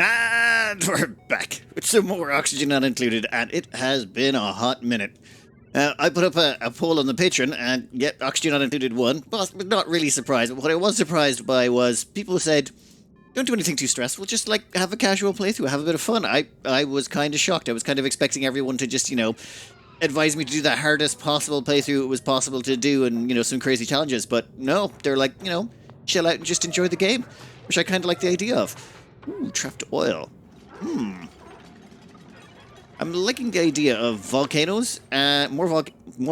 And we're back with some more oxygen not included, and it has been a hot minute. I put up a poll on the Patreon, and yet oxygen not included won. But not really surprised. What I was surprised by was people said, "Don't do anything too stressful. Just like have a casual playthrough, have a bit of fun." I was kind of shocked. I was kind of expecting everyone to just advise me to do the hardest possible playthrough it was possible to do, and some crazy challenges. But no, they're like chill out and just enjoy the game, which I kind of like the idea of. Ooh, trapped oil. I'm liking the idea of volcanoes. More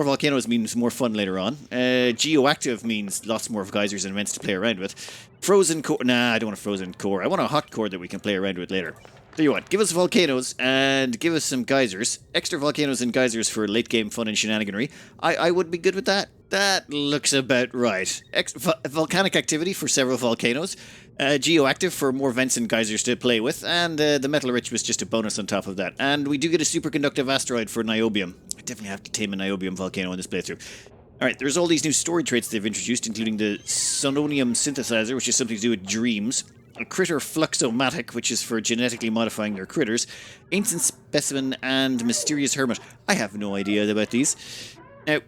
volcanoes means more fun later on. Geoactive means lots more of geysers and events to play around with. Frozen core. Nah, I don't want a frozen core. I want a hot core that we can play around with later. Tell you what, give us volcanoes and give us some geysers. Extra volcanoes and geysers for late game fun and shenaniganry. I would be good with that. That looks about right. Volcanic activity for several volcanoes. Geoactive for more vents and geysers to play with. And the metal rich was just a bonus on top of that. And we do get a superconductive asteroid for niobium. I definitely have to tame a niobium volcano in this playthrough. Alright, there's all these new story traits they've introduced, including the sononium synthesizer, which is something to do with dreams. A critter fluxomatic, which is for genetically modifying their critters. Ancient specimen and mysterious hermit. I have no idea about these. Now,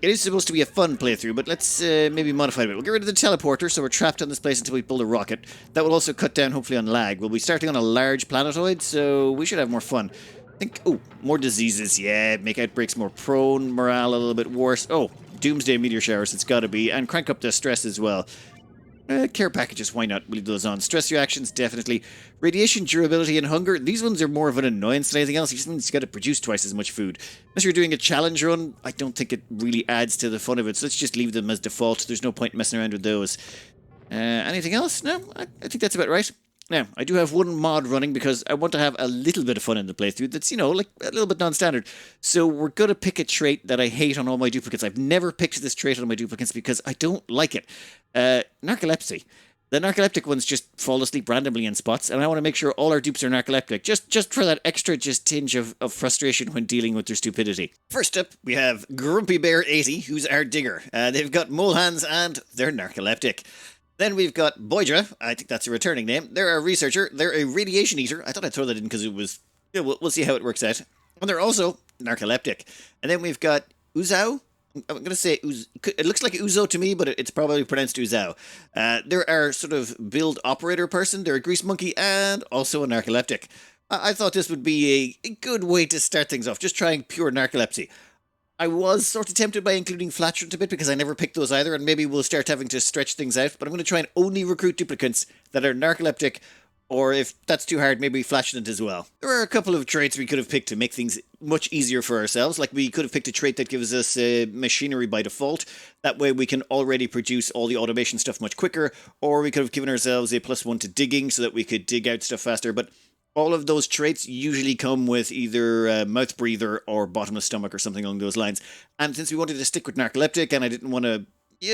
it is supposed to be a fun playthrough, but let's maybe modify it a bit. We'll get rid of the teleporter, so we're trapped on this place until we build a rocket. That will also cut down, hopefully, on lag. We'll be starting on a large planetoid, so we should have more fun. I think, more diseases, yeah, make outbreaks more prone, morale a little bit worse. Oh, doomsday meteor showers, it's gotta be, and crank up the stress as well. Care packages, why not? We'll leave those on. Stress reactions, definitely. Radiation, durability, and hunger. These ones are more of an annoyance than anything else. You just means you got to produce twice as much food. Unless you're doing a challenge run, I don't think it really adds to the fun of it. So let's just leave them as default. There's no point messing around with those. Anything else? No, I think that's about right. Now, I do have one mod running because I want to have a little bit of fun in the playthrough that's, like a little bit non-standard. So we're going to pick a trait that I hate on all my duplicates. I've never picked this trait on my duplicates because I don't like it. Narcolepsy. The narcoleptic ones just fall asleep randomly in spots, and I want to make sure all our dupes are narcoleptic, just for that extra tinge of frustration when dealing with their stupidity. First up, we have Grumpy Bear 80, who's our digger. They've got mole hands, and they're narcoleptic. Then we've got Boydra, I think that's a returning name. They're a researcher, they're a radiation eater. I thought I'd throw that in because it was... we'll see how it works out. And they're also narcoleptic. And then we've got Uzao. I'm going to say it looks like Uzo to me, but it's probably pronounced Uzao. They're our sort of build operator person. They're a grease monkey and also a narcoleptic. I thought this would be a good way to start things off, just trying pure narcolepsy. I was sort of tempted by including Flatulent a bit because I never picked those either, and maybe we'll start having to stretch things out, but I'm going to try and only recruit duplicants that are narcoleptic, or if that's too hard, maybe Flatulent as well. There are a couple of traits we could have picked to make things much easier for ourselves, like we could have picked a trait that gives us machinery by default. That way we can already produce all the automation stuff much quicker, or we could have given ourselves a +1 to digging so that we could dig out stuff faster, but all of those traits usually come with either mouth breather or bottomless stomach or something along those lines. And since we wanted to stick with narcoleptic and I didn't want to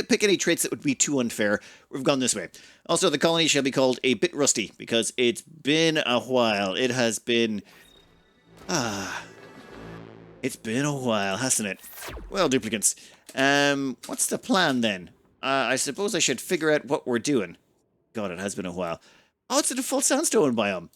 pick any traits that would be too unfair, we've gone this way. Also, the colony shall be called a bit rusty because it's been a while. It has been... it's been a while, hasn't it? Well, duplicants. What's the plan then? I suppose I should figure out what we're doing. God, it has been a while. Oh, it's a default sandstone biome.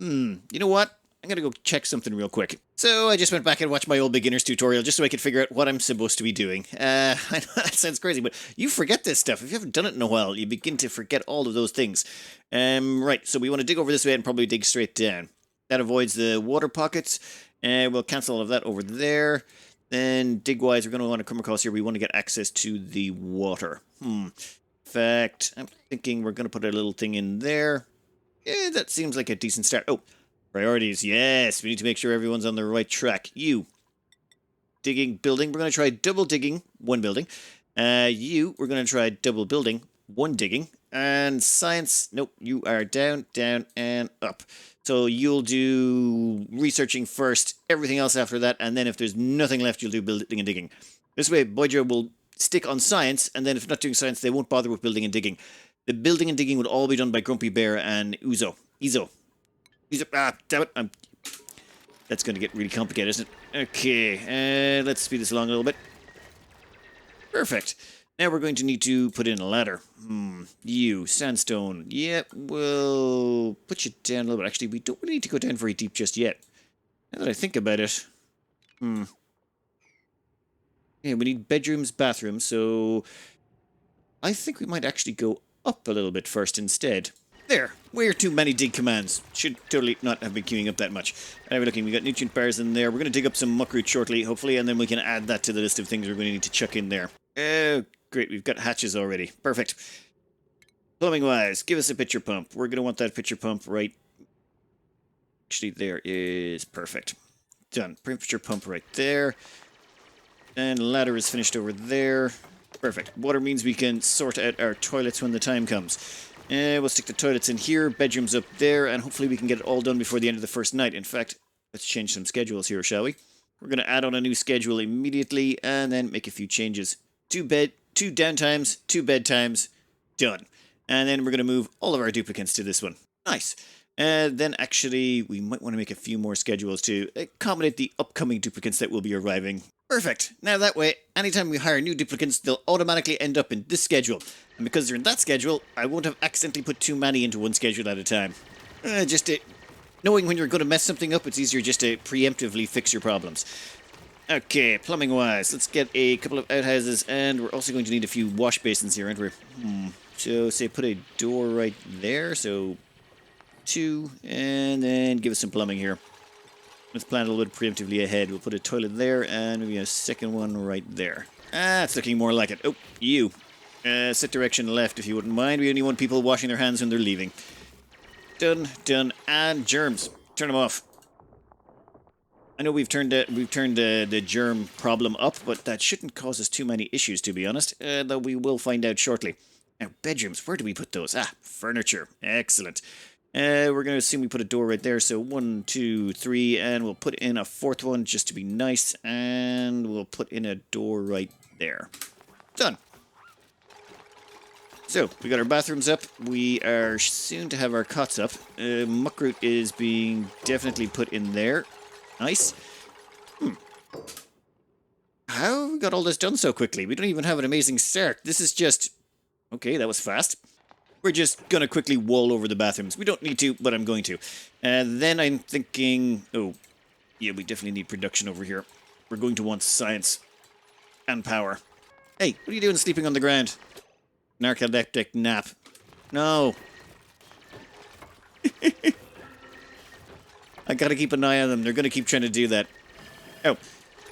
You know what? I'm gonna go check something real quick. So I just went back and watched my old beginner's tutorial just so I could figure out what I'm supposed to be doing. I know that sounds crazy, but you forget this stuff. If you haven't done it in a while, you begin to forget all of those things. Right, so we want to dig over this way and probably dig straight down. That avoids the water pockets. We'll cancel all of that over there. Then dig-wise, we're going to want to come across here. We want to get access to the water. In fact, I'm thinking we're going to put a little thing in there. Yeah, that seems like a decent start. Oh, priorities. Yes, we need to make sure everyone's on the right track. You. Digging, building. We're going to try double digging, one building. You, we're going to try double building, one digging. And science, nope, you are down, down, and up. So you'll do researching first, everything else after that, and then if there's nothing left, you'll do building and digging. This way, Boydra will stick on science, and then if not doing science, they won't bother with building and digging. The building and digging would all be done by Grumpy Bear and Uzo. Damn it. That's going to get really complicated, isn't it? Okay, let's speed this along a little bit. Perfect. Now we're going to need to put in a ladder. You, sandstone. Yep, we'll put you down a little bit. Actually, we don't really need to go down very deep just yet. Now that I think about it. Yeah, we need bedrooms, bathrooms, so I think we might actually go up a little bit first instead. There, way too many dig commands. Should totally not have been queuing up that much. We're looking, we got nutrient bars in there. We're going to dig up some muckroot shortly, hopefully, and then we can add that to the list of things we're going to need to chuck in there. Oh, great, we've got hatches already. Perfect. Plumbing-wise, give us a pitcher pump. We're going to want that pitcher pump right... Actually, there is perfect. Done. Pitcher pump right there. And ladder is finished over there. Perfect. Water means we can sort out our toilets when the time comes. We'll stick the toilets in here, bedrooms up there, and hopefully we can get it all done before the end of the first night. In fact, let's change some schedules here, shall we? We're going to add on a new schedule immediately, and then make a few changes. 2 downtimes, 2 bedtimes, done. And then we're going to move all of our duplicants to this one. Nice. Then actually, we might want to make a few more schedules to accommodate the upcoming duplicants that will be arriving. Perfect. Now that way, anytime we hire new duplicants, they'll automatically end up in this schedule. And because they're in that schedule, I won't have accidentally put too many into one schedule at a time. Knowing when you're going to mess something up, it's easier just to preemptively fix your problems. Okay, plumbing-wise, let's get a couple of outhouses, and we're also going to need a few wash basins here, aren't we? So, say, put a door right there, so 2, and then give us some plumbing here. Let's plan a little bit preemptively ahead. We'll put a toilet there, and maybe a second one right there. It's looking more like it. Oh, you. Set direction left, if you wouldn't mind. We only want people washing their hands when they're leaving. Done, done, and germs. Turn them off. I know we've turned the germ problem up, but that shouldn't cause us too many issues, to be honest. Though we will find out shortly. Now, bedrooms, where do we put those? Furniture. Excellent. We're going to assume we put a door right there, so 1, 2, 3, and we'll put in a 4th one just to be nice, and we'll put in a door right there. Done. So, we got our bathrooms up, we are soon to have our cots up. Muckroot is being definitely put in there. Nice. How have we got all this done so quickly? We don't even have an amazing start. This is just... Okay, that was fast. We're just going to quickly wall over the bathrooms. We don't need to, but I'm going to. Then I'm thinking... Oh, yeah, we definitely need production over here. We're going to want science. And power. Hey, what are you doing sleeping on the ground? Narcoleptic nap. No. I gotta keep an eye on them. They're gonna keep trying to do that. Oh,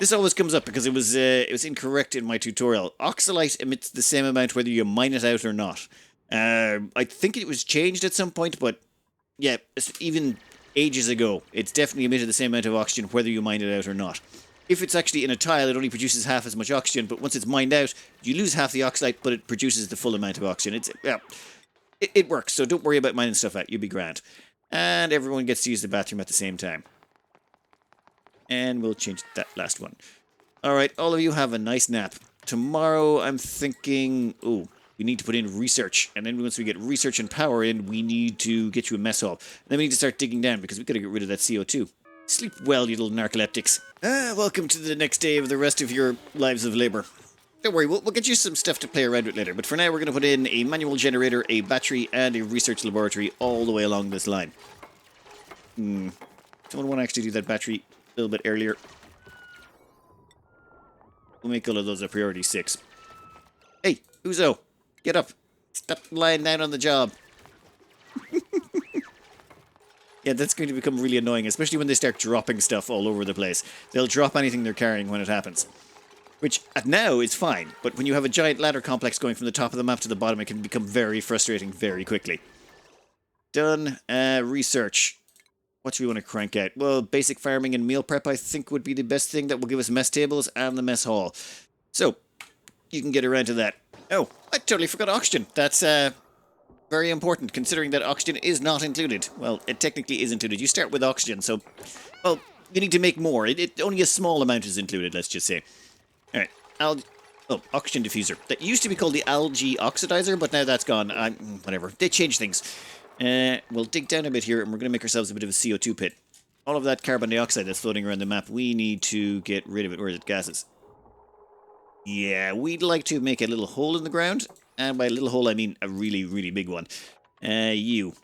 this always comes up because it was incorrect in my tutorial. Oxalite emits the same amount whether you mine it out or not. I think it was changed at some point, but yeah, even ages ago, it's definitely emitted the same amount of oxygen whether you mine it out or not. If it's actually in a tile, it only produces half as much oxygen, but once it's mined out, you lose half the oxalite, but it produces the full amount of oxygen. It works, so don't worry about mining stuff out. You'll be grand. And everyone gets to use the bathroom at the same time. And we'll change that last one. Alright, all of you have a nice nap. Tomorrow, I'm thinking... Oh, we need to put in research. And then once we get research and power in, we need to get you a mess hall. And then we need to start digging down, because we've got to get rid of that CO2. Sleep well, you little narcoleptics. Welcome to the next day of the rest of your lives of labor. Don't worry, we'll get you some stuff to play around with later. But for now, we're going to put in a manual generator, a battery, and a research laboratory all the way along this line. Someone want to actually do that battery a little bit earlier. We'll make all of those a priority 6. Hey, Uzo, get up. Stop lying down on the job. Yeah, that's going to become really annoying, especially when they start dropping stuff all over the place. They'll drop anything they're carrying when it happens. Which, at now, is fine, but when you have a giant ladder complex going from the top of the map to the bottom, it can become very frustrating very quickly. Done. Research. What do we want to crank out? Well, basic farming and meal prep, I think, would be the best thing that will give us mess tables and the mess hall. So, you can get around to that. Oh, I totally forgot oxygen. That's, very important, considering that oxygen is not included. Well, it technically is included. You start with oxygen, so... Well, you need to make more. Only a small amount is included, let's just say. Alright, oxygen diffuser. That used to be called the algae oxidizer, but now that's gone. Whatever. They changed things. We'll dig down a bit here, and we're going to make ourselves a bit of a CO2 pit. All of that carbon dioxide that's floating around the map, we need to get rid of it. Where is it? Gases. Yeah, we'd like to make a little hole in the ground. And by a little hole, I mean a really, really big one. You.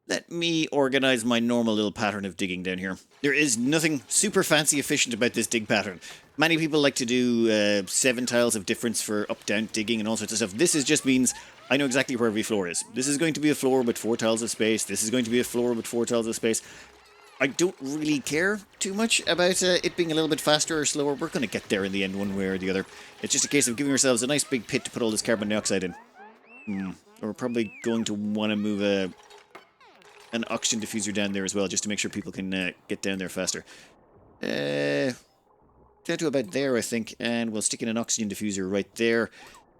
Let me organize my normal little pattern of digging down here. There is nothing super fancy efficient about this dig pattern. Many people like to do 7 tiles of difference for up-down digging and all sorts of stuff. This just means I know exactly where every floor is. This is going to be a floor with 4 tiles of space. This is going to be a floor with 4 tiles of space. I don't really care too much about it being a little bit faster or slower. We're going to get there in the end one way or the other. It's just a case of giving ourselves a nice big pit to put all this carbon dioxide in. We're probably going to want to move an oxygen diffuser down there as well, just to make sure people can get down there faster. Down to about there, I think, and we'll stick in an oxygen diffuser right there.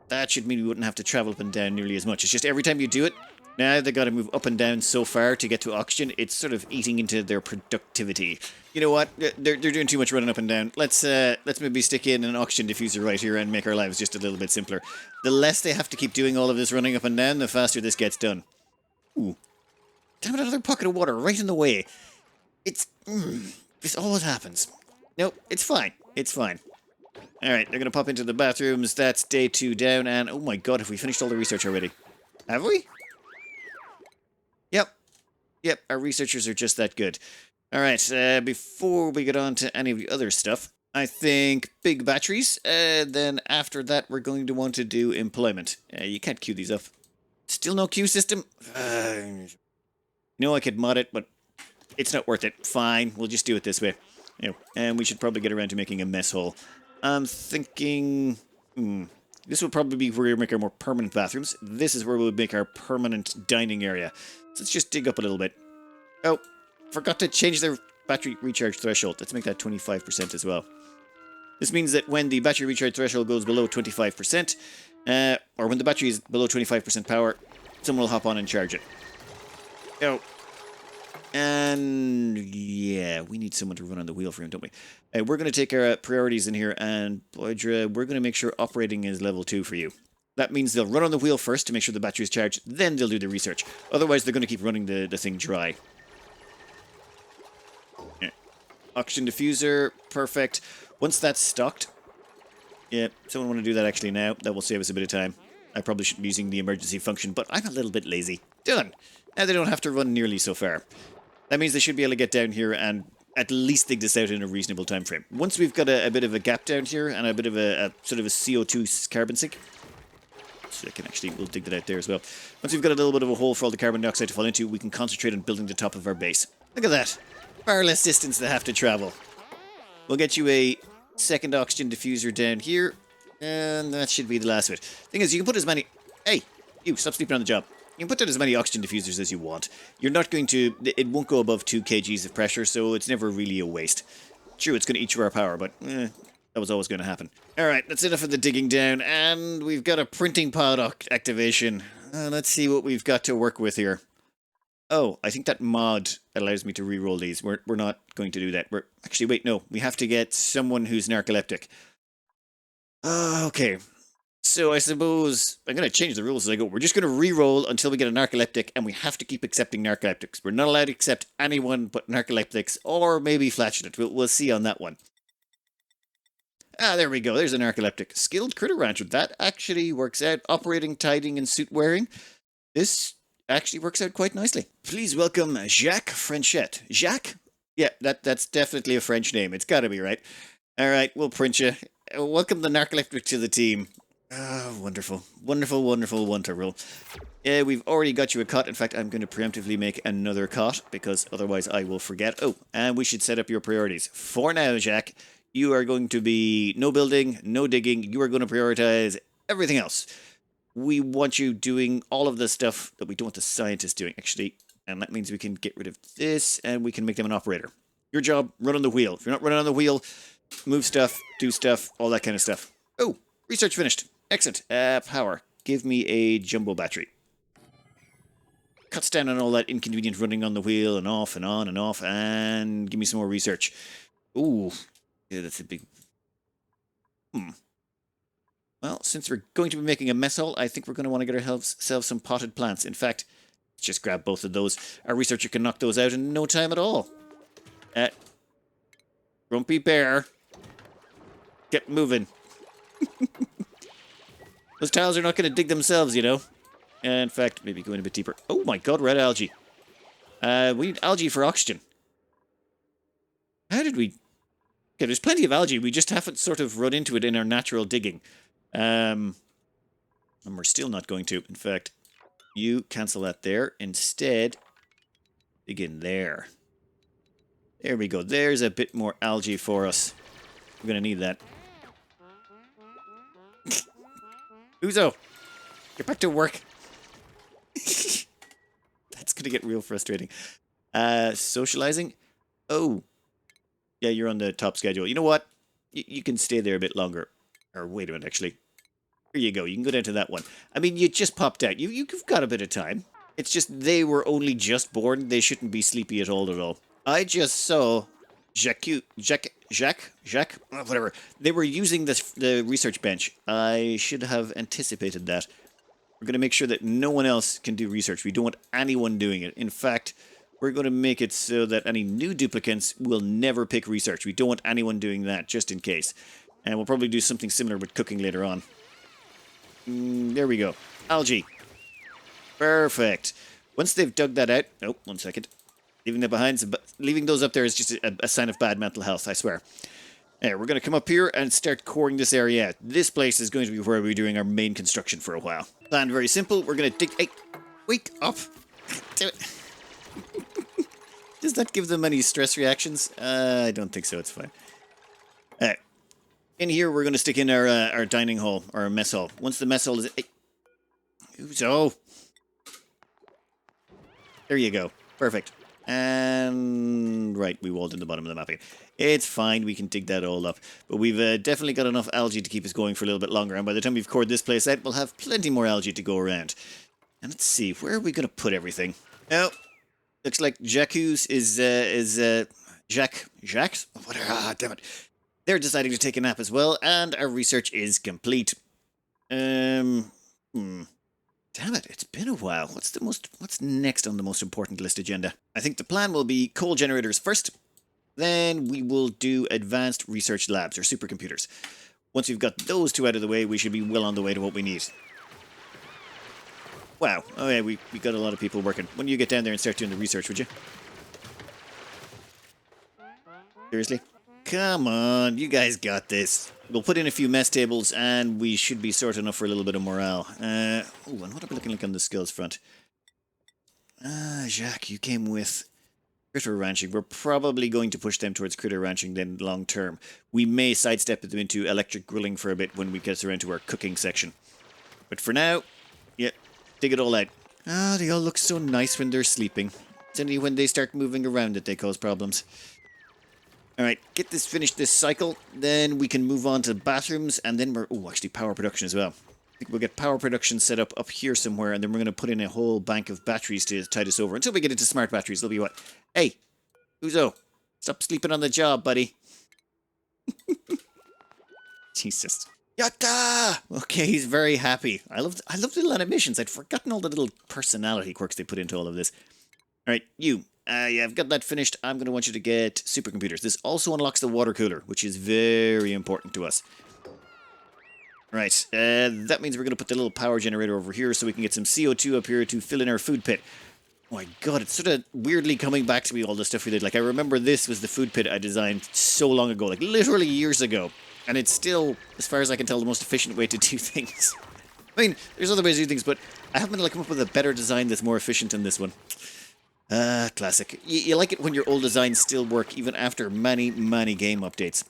That should mean we wouldn't have to travel up and down nearly as much. It's just every time you do it, now they've got to move up and down so far to get to oxygen, it's sort of eating into their productivity. You know what? They're doing too much running up and down. Let's maybe stick in an oxygen diffuser right here and make our lives just a little bit simpler. The less they have to keep doing all of this running up and down, the faster this gets done. Ooh. Damn it, another pocket of water right in the way. This always happens. Nope, it's fine. It's fine. Alright, they're going to pop into the bathrooms. That's day 2 down, and oh my god, have we finished all the research already? Have we? Yep, our researchers are just that good. Alright, before we get on to any of the other stuff, I think big batteries. Then after that, we're going to want to do employment. You can't queue these up. Still no queue system? You know I could mod it, but it's not worth it. Fine, we'll just do it this way. And we should probably get around to making a mess hall. I'm thinking... this will probably be where we make our more permanent bathrooms. This is where we'll make our permanent dining area. So let's just dig up a little bit. Oh, forgot to change the battery recharge threshold. Let's make that 25% as well. This means that when the battery recharge threshold goes below 25%, or when the battery is below 25% power, someone will hop on and charge it. Oh. And yeah, we need someone to run on the wheel for him, don't we? We're going to take our priorities in here, and Boydra, we're going to make sure operating is level 2 for you. That means they'll run on the wheel first to make sure the battery is charged, then they'll do the research. Otherwise, they're going to keep running the thing dry. Yeah. Oxygen diffuser, perfect. Once that's stocked, yeah, someone want to do that actually now. That will save us a bit of time. I probably shouldn't be using the emergency function, but I'm a little bit lazy. Done. Now they don't have to run nearly so far. That means they should be able to get down here and at least dig this out in a reasonable time frame. Once we've got a bit of a gap down here and a bit of a sort of a CO2 carbon sink, so we'll dig that out there as well. Once we've got a little bit of a hole for all the carbon dioxide to fall into, we can concentrate on building the top of our base. Look at that. Far less distance they have to travel. We'll get you a second oxygen diffuser down here, and that should be the last of it. Thing is, you can put as many... Hey, you, stop sleeping on the job. You can put down as many oxygen diffusers as you want. You're not going to... It won't go above 2 kgs of pressure, so it's never really a waste. True, it's going to eat you our power, but that was always going to happen. Alright, that's enough of the digging down, and we've got a printing pod activation. Let's see what we've got to work with here. Oh, I think that mod allows me to re-roll these. We're not going to do that. Actually, wait, no. We have to get someone who's narcoleptic. Okay. So I suppose I'm going to change the rules as I go. We're just going to re-roll until we get a narcoleptic, and we have to keep accepting narcoleptics. We're not allowed to accept anyone but narcoleptics, or maybe flatulent. We'll see on that one. Ah, there we go. There's a narcoleptic. Skilled critter rancher. That actually works out. Operating, tidying, and suit wearing. This actually works out quite nicely. Please welcome Jacques Frenchette. Jacques? Yeah, that's definitely a French name. It's got to be, right? All right, we'll print you. Welcome the narcoleptic to the team. Oh, wonderful. Wonderful, wonderful, wonderful. Yeah, we've already got you a cot. In fact, I'm going to preemptively make another cot, because otherwise I will forget. Oh, and we should set up your priorities. For now, Jack, you are going to be no building, no digging. You are going to prioritize everything else. We want you doing all of the stuff that we don't want the scientists doing, actually. And that means we can get rid of this, and we can make them an operator. Your job, run on the wheel. If you're not running on the wheel, move stuff, do stuff, all that kind of stuff. Oh, research finished. Excellent. Power. Give me a jumbo battery. Cuts down on all that inconvenient running on the wheel and off and on and off, and give me some more research. Ooh. Yeah, that's a big... Well, since we're going to be making a mess hall, I think we're going to want to get ourselves some potted plants. In fact, let's just grab both of those. Our researcher can knock those out in no time at all. Grumpy Bear. Get moving. Those tiles are not going to dig themselves, you know. In fact, maybe going a bit deeper. Oh my god, red algae. We need algae for oxygen. How did we... Okay, there's plenty of algae. We just haven't sort of run into it in our natural digging. And we're still not going to. In fact, you cancel that there. Instead, dig in there. There we go. There's a bit more algae for us. We're going to need that. Uzo, get back to work. That's going to get real frustrating. Socializing. Oh. Yeah, you're on the top schedule. You know what? You can stay there a bit longer. Or wait a minute, actually. Here you go. You can go down to that one. I mean, you just popped out. You've got a bit of time. It's just they were only just born. They shouldn't be sleepy at all. I just saw Jacques, whatever. They were using the research bench. I should have anticipated that. We're going to make sure that no one else can do research. We don't want anyone doing it. In fact, we're going to make it so that any new duplicants will never pick research. We don't want anyone doing that, just in case. And we'll probably do something similar with cooking later on. There we go. Algae. Perfect. Once they've dug that out... Oh, 1 second. Leaving that behind, leaving those up there is just a sign of bad mental health, I swear. We're going to come up here and start coring this area out. This place is going to be where we're doing our main construction for a while. Plan very simple. We're going to dig... Hey, wake up. Damn it. Does that give them any stress reactions? I don't think so. It's fine. In here, we're going to stick in our dining hall, or mess hall. Once the mess hall is... Hey. Uzo. There you go. Perfect. And... Right, we walled in the bottom of the map again. It's fine, we can dig that all up. But we've definitely got enough algae to keep us going for a little bit longer. And by the time we've cored this place out, we'll have plenty more algae to go around. And let's see, where are we going to put everything? Oh, looks like Jacques Jacques? Whatever, damn it. They're deciding to take a nap as well, and our research is complete. Damn it, it's been a while. What's next on the most important list agenda? I think the plan will be coal generators first. Then we will do advanced research labs, or supercomputers. Once we've got those two out of the way, we should be well on the way to what we need. Wow. Oh yeah, we got a lot of people working. When do you get down there and start doing the research, would you? Seriously? Come on, you guys got this. We'll put in a few mess tables and we should be sorted enough for a little bit of morale. And what are we looking like on the skills front? Jacques, you came with critter ranching. We're probably going to push them towards critter ranching then long term. We may sidestep them into electric grilling for a bit when we get around to our cooking section. But for now, yeah, dig it all out. They all look so nice when they're sleeping. It's only when they start moving around that they cause problems. Alright, get this finished this cycle, then we can move on to bathrooms, and then we're... Oh, actually, power production as well. I think we'll get power production set up here somewhere, and then we're going to put in a whole bank of batteries to tide us over. Until we get into smart batteries, they'll be what? Hey, Uzo, stop sleeping on the job, buddy. Jesus. Yatta! Okay, he's very happy. I love little animations. I'd forgotten all the little personality quirks they put into all of this. Alright, you... yeah, I've got that finished. I'm going to want you to get supercomputers. This also unlocks the water cooler, which is very important to us. Right, that means we're going to put the little power generator over here so we can get some CO2 up here to fill in our food pit. Oh my god, it's sort of weirdly coming back to me, all the stuff we did. Like, I remember this was the food pit I designed so long ago, like literally years ago. And it's still, as far as I can tell, the most efficient way to do things. I mean, there's other ways to do things, but I haven't been able to come up with a better design that's more efficient than this one. Classic. You like it when your old designs still work, even after many, many game updates.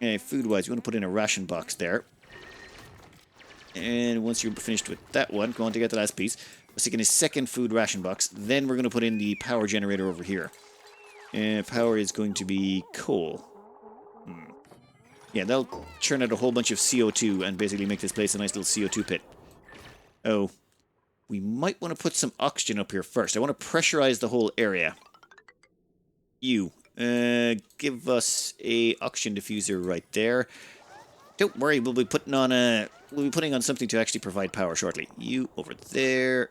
Food-wise, you want to put in a ration box there. And once you're finished with that one, go on to get the last piece. We're sticking a second food ration box. Then we're going to put in the power generator over here. Power is going to be coal. Yeah, they'll churn out a whole bunch of CO2 and basically make this place a nice little CO2 pit. Oh. We might want to put some oxygen up here first. I want to pressurize the whole area. You. Give us a oxygen diffuser right there. Don't worry, we'll be putting on something to actually provide power shortly. You over there.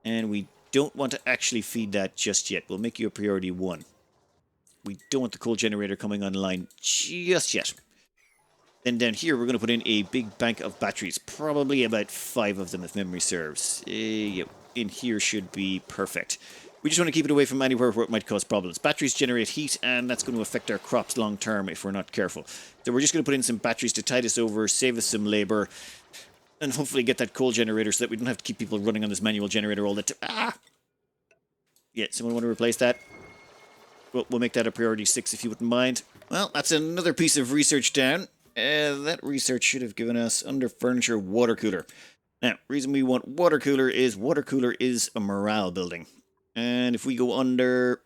And we don't want to actually feed that just yet. We'll make you a priority 1. We don't want the coal generator coming online just yet. Then down here, we're going to put in a big bank of batteries. Probably about 5 of them, if memory serves. Yep, in here should be perfect. We just want to keep it away from anywhere where it might cause problems. Batteries generate heat, and that's going to affect our crops long term if we're not careful. So we're just going to put in some batteries to tide us over, save us some labor, and hopefully get that coal generator so that we don't have to keep people running on this manual generator all the time. Ah! Yeah, someone want to replace that? We'll make that a priority 6 if you wouldn't mind. Well, that's another piece of research down. That research should have given us under furniture water cooler. Now, reason we want water cooler is a morale building. And if we go under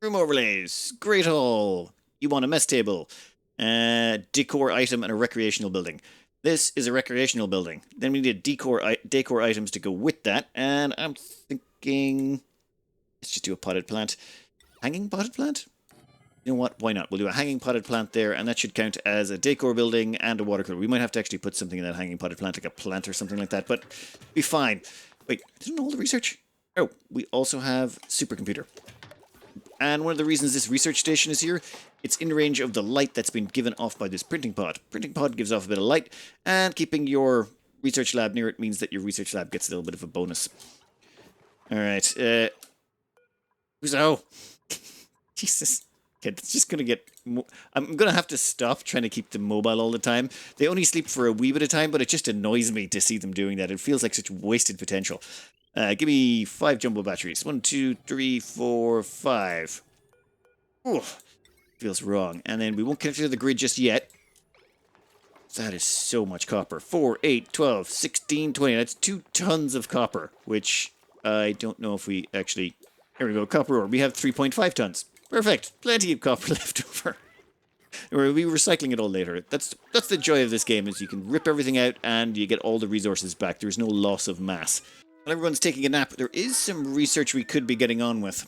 room overlays, great hall, you want a mess table, decor item and a recreational building. This is a recreational building. Then we need decor items to go with that. And I'm thinking, let's just do a potted plant. Hanging potted plant? You know what? Why not? We'll do a hanging potted plant there, and that should count as a decor building and a water cooler. We might have to actually put something in that hanging potted plant, like a plant or something like that, but be fine. Wait, didn't all the research? Oh, we also have supercomputer. And one of the reasons this research station is here, it's in range of the light that's been given off by this printing pod. Printing pod gives off a bit of light, and keeping your research lab near it means that your research lab gets a little bit of a bonus. Alright, Uzo! Jesus. Okay, it's just going to get... I'm going to have to stop trying to keep them mobile all the time. They only sleep for a wee bit of time, but it just annoys me to see them doing that. It feels like such wasted potential. Give me 5 jumbo batteries. 1, 2, 3, 4, 5. Ooh, feels wrong. And then we won't connect it to the grid just yet. That is so much copper. 4, 8, 12, 16, 20. That's 2 tons of copper, which I don't know if we actually... Here we go, copper ore. We have 3.5 tons. Perfect. Plenty of copper left over. We'll be recycling it all later. That's the joy of this game, is you can rip everything out and you get all the resources back. There's no loss of mass. While everyone's taking a nap, there is some research we could be getting on with.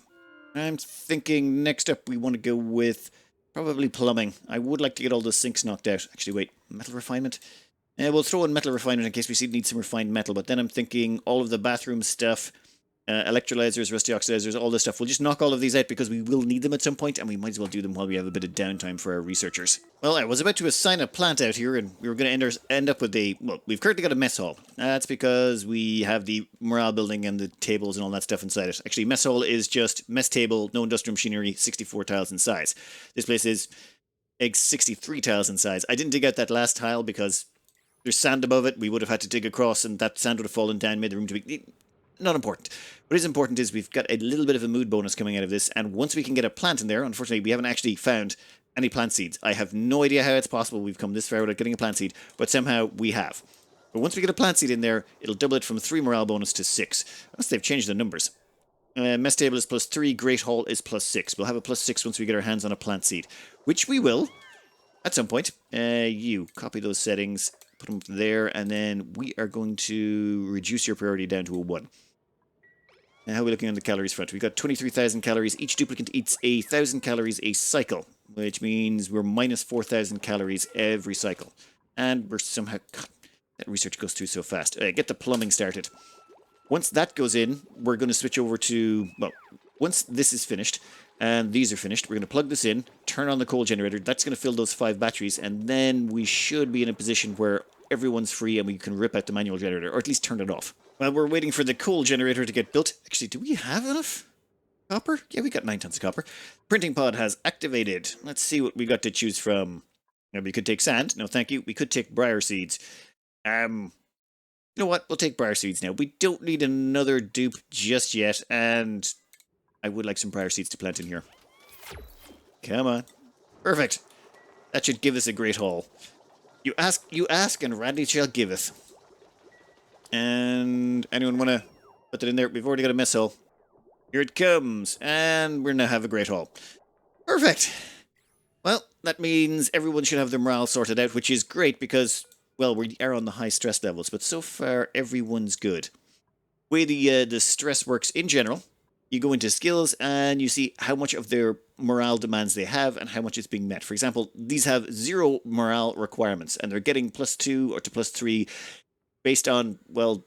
I'm thinking next up we want to go with probably plumbing. I would like to get all the sinks knocked out. Actually, wait, metal refinement? We'll throw in metal refinement in case we need some refined metal, but then I'm thinking all of the bathroom stuff... electrolyzers, rusty oxidizers, all this stuff. We'll just knock all of these out because we will need them at some point, and we might as well do them while we have a bit of downtime for our researchers. Well, I was about to assign a plant out here, and we were going to end up with a... Well, we've currently got a mess hall. That's because we have the morale building and the tables and all that stuff inside it. Actually, mess hall is just mess table, no industrial machinery, 64 tiles in size. This place is 63 tiles in size. I didn't dig out that last tile because there's sand above it. We would have had to dig across, and that sand would have fallen down, made the room too big. Not important. What is important is we've got a little bit of a mood bonus coming out of this, and once we can get a plant in there, unfortunately we haven't actually found any plant seeds. I have no idea how it's possible we've come this far without getting a plant seed, but somehow we have. But once we get a plant seed in there, it'll double it from 3 morale bonus to 6. Unless they've changed the numbers. Mess table is +3, Great Hall is +6. We'll have a +6 once we get our hands on a plant seed, which we will at some point. You copy those settings, put them there, and then we are going to reduce your priority down to a 1. Now, how are we looking on the calories front? We've got 23,000 calories. Each duplicant eats 1,000 calories a cycle, which means we're minus 4,000 calories every cycle. And we're somehow... God, that research goes through so fast. Get the plumbing started. Once that goes in, we're going to switch over to... Well, once this is finished, and these are finished, we're going to plug this in, turn on the coal generator. That's going to fill those 5 batteries, and then we should be in a position where everyone's free and we can rip out the manual generator, or at least turn it off. While we're waiting for the coal generator to get built... Actually, do we have enough copper? Yeah, we got 9 tons of copper. Printing pod has activated. Let's see what we got to choose from. Now, we could take sand. No, thank you. We could take briar seeds. You know what? We'll take briar seeds now. We don't need another dupe just yet, and I would like some briar seeds to plant in here. Come on. Perfect. That should give us a great haul. You ask, and Randy shall giveth. And anyone want to put that in there? We've already got a mess hall. Here it comes. And we're now have a great hall. Perfect. Well, that means everyone should have their morale sorted out, which is great because, well, we are on the high stress levels, but so far everyone's good. The way the stress works in general, you go into skills and you see how much of their morale demands they have and how much is being met. For example, these have 0 morale requirements and they're getting +2 or to +3 based on, well,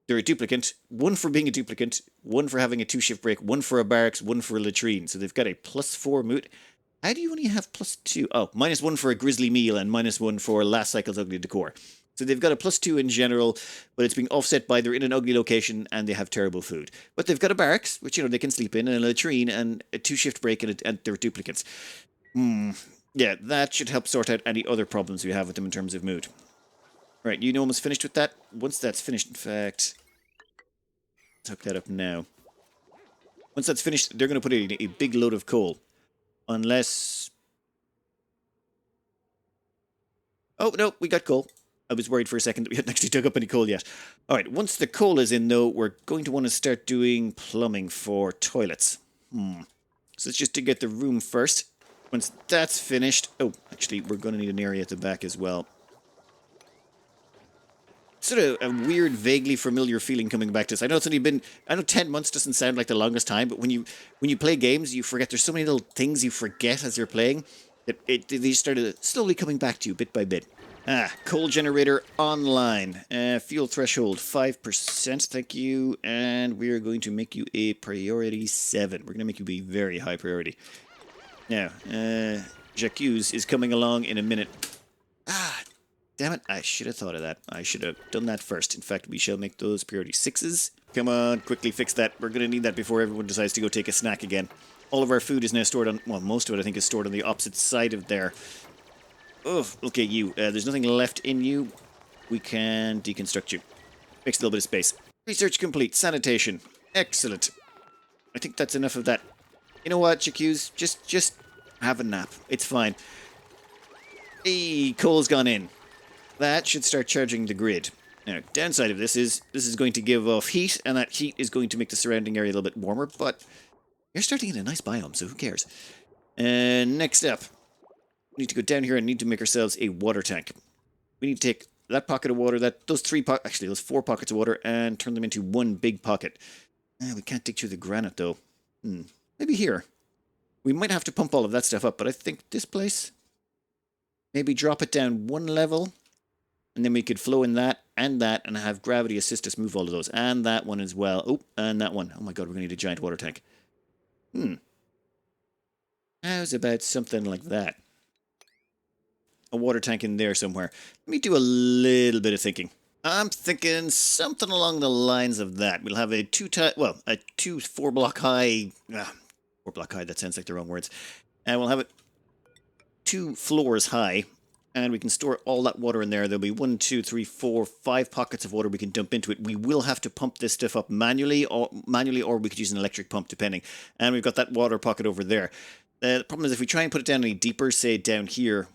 they're a duplicant. 1 for being a duplicant, 1 for having a 2-shift break, 1 for a barracks, 1 for a latrine. So they've got a +4 mood. How do you only have +2? Oh, -1 for a grizzly meal and -1 for last cycle's ugly decor. So they've got a +2 in general, but it's being offset by they're in an ugly location and they have terrible food. But they've got a barracks, which, they can sleep in, and a latrine, and a 2-shift break, and they're duplicants. Yeah, that should help sort out any other problems we have with them in terms of mood. Right, you almost finished with that? Once that's finished, in fact, let's hook that up now. Once that's finished, they're going to put in a big load of coal. Unless... Oh, no, we got coal. I was worried for a second that we hadn't actually dug up any coal yet. Alright, once the coal is in, though, we're going to want to start doing plumbing for toilets. So let's just dig out the room first. Once that's finished... Oh, actually, we're going to need an area at the back as well. Sort of a weird, vaguely familiar feeling coming back to this. I know it's only been... I know 10 months doesn't sound like the longest time, but when you play games, you forget. There's so many little things you forget as you're playing that they started slowly coming back to you bit by bit. Coal generator online. Fuel threshold 5%, thank you. And we're going to make you a priority 7. We're going to make you a very high priority. Now, Jacques is coming along in a minute. Damn it, I should have thought of that. I should have done that first. In fact, we shall make those priority 6s. Come on, quickly fix that. We're going to need that before everyone decides to go take a snack again. All of our food is now stored on... Well, most of it, I think, is stored on the opposite side of there. Oh, look at you. There's nothing left in you. We can deconstruct you. Makes a little bit of space. Research complete. Sanitation. Excellent. I think that's enough of that. You know what, Jacques? Just have a nap. It's fine. Hey, coal's gone in. That should start charging the grid. Now, downside of this is going to give off heat, and that heat is going to make the surrounding area a little bit warmer, but you're starting in a nice biome, so who cares? Next up, we need to go down here and need to make ourselves a water tank. We need to take that pocket of water, those 4 pockets of water, and turn them into one big pocket. We can't dig through the granite, though. Maybe here. We might have to pump all of that stuff up, but I think this place... Maybe drop it down 1 level... And then we could flow in that and have gravity assist us move all of those. And that one as well. Oh, and that one. Oh my god, we're going to need a giant water tank. How's about something like that? A water tank in there somewhere. Let me do a little bit of thinking. I'm thinking something along the lines of that. We'll have a 4 block high... 4 block high, that sounds like the wrong words. And we'll have it 2 floors high. And we can store all that water in there. There'll be 1, 2, 3, 4, 5 pockets of water we can dump into it. We will have to pump this stuff up manually, or we could use an electric pump, depending. And we've got that water pocket over there. The problem is if we try and put it down any deeper, say down here...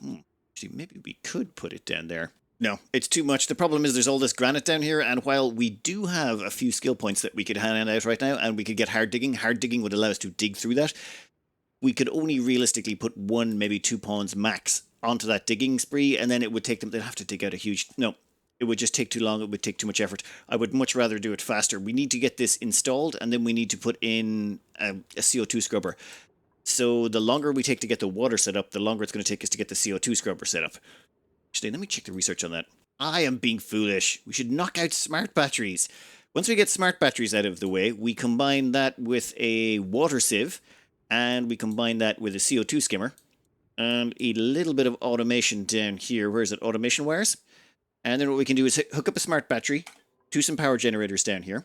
actually, maybe we could put it down there. No, it's too much. The problem is there's all this granite down here, and while we do have a few skill points that we could hand out right now, and we could get hard digging would allow us to dig through that, we could only realistically put 1, maybe 2 pawns max onto that digging spree, and then it would take them... They'd have to dig out a huge... No, it would just take too long. It would take too much effort. I would much rather do it faster. We need to get this installed, and then we need to put in a CO2 scrubber. So the longer we take to get the water set up, the longer it's going to take us to get the CO2 scrubber set up. Actually, let me check the research on that. I am being foolish. We should knock out smart batteries. Once we get smart batteries out of the way, we combine that with a water sieve, and we combine that with a CO2 skimmer. And a little bit of automation down here. Where is it? Automation wires. And then what we can do is hook up a smart battery to some power generators down here.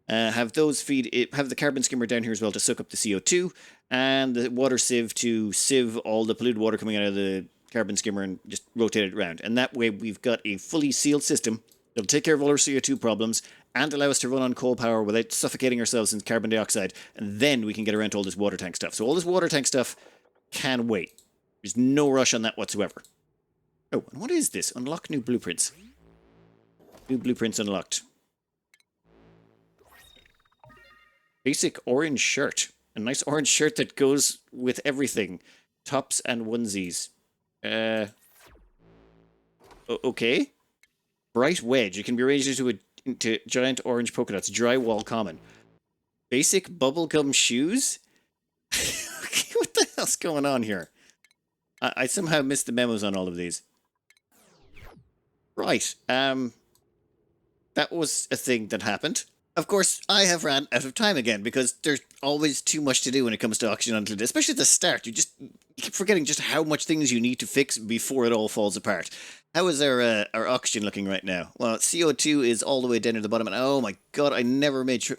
Have those feed it, have the carbon skimmer down here as well to soak up the CO2. And the water sieve to sieve all the polluted water coming out of the carbon skimmer and just rotate it around. And that way we've got a fully sealed system that'll take care of all our CO2 problems and allow us to run on coal power without suffocating ourselves in carbon dioxide. And then we can get around to all this water tank stuff. So all this water tank stuff can wait. There's no rush on that whatsoever. Oh, and what is this? Unlock new blueprints. New blueprints unlocked. Basic orange shirt. A nice orange shirt that goes with everything. Tops and onesies. Okay. Bright wedge. It can be arranged into giant orange polka dots. Drywall common. Basic bubblegum shoes? What the hell's going on here? I somehow missed the memos on all of these. Right. That was a thing that happened. Of course, I have ran out of time again because there's always too much to do when it comes to auction until, especially at the start. You keep forgetting just how much things you need to fix before it all falls apart. How is our oxygen looking right now? Well, CO2 is all the way down to the bottom, and oh my god, I never made sure.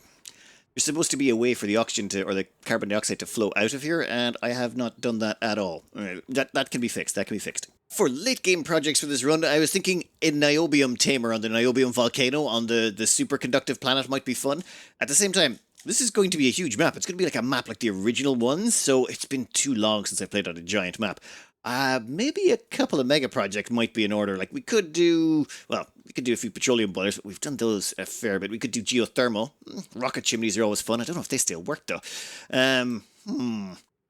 There's supposed to be a way for the oxygen to, or the carbon dioxide to flow out of here, and I have not done that at all. That can be fixed, that can be fixed. For late game projects for this run, I was thinking a niobium tamer on the niobium volcano on the superconductive planet might be fun. At the same time, this is going to be a huge map. It's going to be like a map like the original ones, so it's been too long since I played on a giant map. Maybe a couple of mega projects might be in order. Like we could do a few petroleum boilers, but we've done those a fair bit. We could do geothermal. Rocket chimneys are always fun. I don't know if they still work though.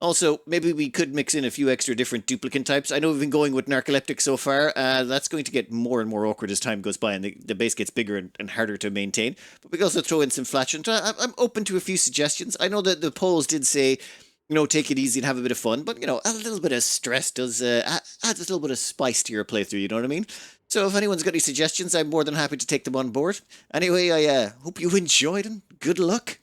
Also, maybe we could mix in a few extra different duplicant types. I know we've been going with narcoleptics so far. That's going to get more and more awkward as time goes by and the base gets bigger and harder to maintain. But we can also throw in some flatulent. I'm open to a few suggestions. I know that the polls did say, take it easy and have a bit of fun. But, a little bit of stress does adds a little bit of spice to your playthrough, you know what I mean? So if anyone's got any suggestions, I'm more than happy to take them on board. Anyway, I hope you enjoyed and good luck.